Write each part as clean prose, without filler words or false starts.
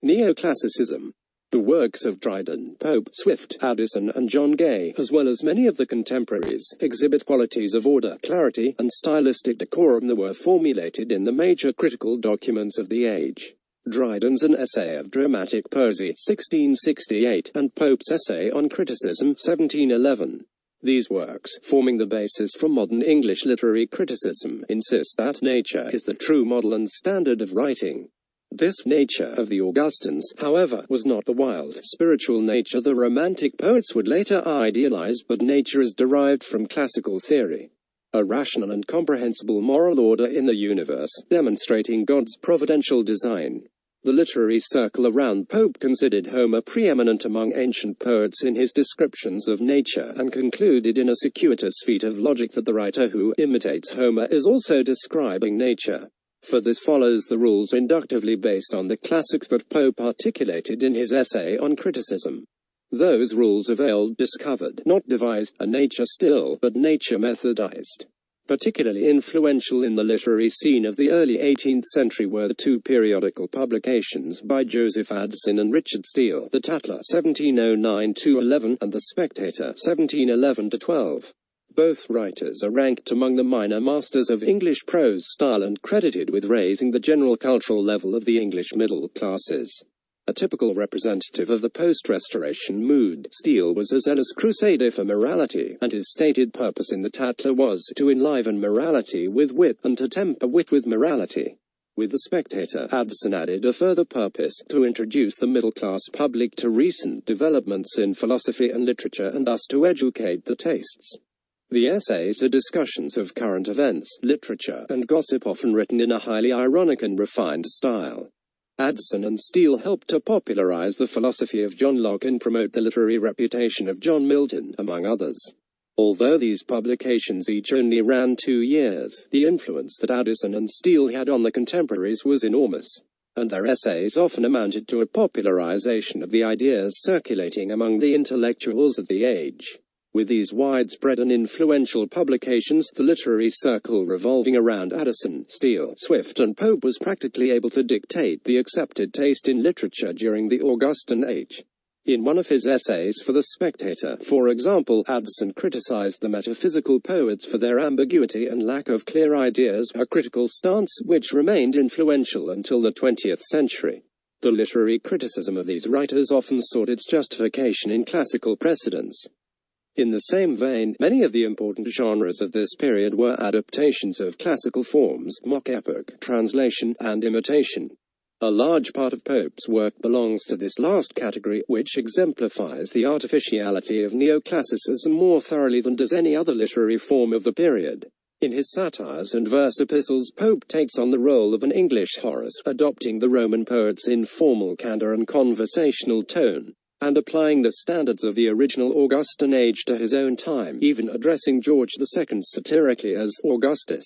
Neoclassicism. The works of Dryden, Pope, Swift, Addison and John Gay, as well as many of the contemporaries, exhibit qualities of order, clarity, and stylistic decorum that were formulated in the major critical documents of the age. Dryden's An Essay of Dramatic Poesy, 1668, and Pope's Essay on Criticism, 1711. These works, forming the basis for modern English literary criticism, insist that nature is the true model and standard of writing. This nature of the Augustans, however, was not the wild, spiritual nature the Romantic poets would later idealize, but nature is derived from classical theory. A rational and comprehensible moral order in the universe, demonstrating God's providential design. The literary circle around Pope considered Homer preeminent among ancient poets in his descriptions of nature, and concluded in a circuitous feat of logic that the writer who imitates Homer is also describing nature. For this follows the rules inductively based on the classics that Pope articulated in his essay on criticism. Those rules availed discovered, not devised, a nature still, but nature methodized. Particularly influential in the literary scene of the early 18th century were the two periodical publications by Joseph Addison and Richard Steele, the Tatler 1709–11 and the Spectator 1711–12. Both writers are ranked among the minor masters of English prose style and credited with raising the general cultural level of the English middle classes. A typical representative of the post-Restoration mood, Steele was a zealous crusader for morality, and his stated purpose in the Tatler was to enliven morality with wit, and to temper wit with morality. With the Spectator, Addison added a further purpose, to introduce the middle-class public to recent developments in philosophy and literature and thus to educate the tastes. The essays are discussions of current events, literature, and gossip, often written in a highly ironic and refined style. Addison and Steele helped to popularize the philosophy of John Locke and promote the literary reputation of John Milton, among others. Although these publications each only ran 2 years, the influence that Addison and Steele had on the contemporaries was enormous, and their essays often amounted to a popularization of the ideas circulating among the intellectuals of the age. With these widespread and influential publications, the literary circle revolving around Addison, Steele, Swift and Pope was practically able to dictate the accepted taste in literature during the Augustan Age. In one of his essays for The Spectator, for example, Addison criticized the metaphysical poets for their ambiguity and lack of clear ideas, a critical stance which remained influential until the 20th century. The literary criticism of these writers often sought its justification in classical precedents. In the same vein, many of the important genres of this period were adaptations of classical forms, mock epic, translation, and imitation. A large part of Pope's work belongs to this last category, which exemplifies the artificiality of neoclassicism more thoroughly than does any other literary form of the period. In his satires and verse epistles, Pope takes on the role of an English Horace, adopting the Roman poet's informal candor and conversational tone, and applying the standards of the original Augustan Age to his own time, even addressing George II satirically as Augustus.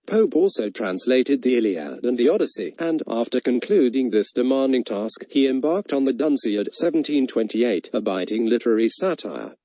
Pope also translated the Iliad and the Odyssey, and, after concluding this demanding task, he embarked on the Dunciad 1728, a biting literary satire.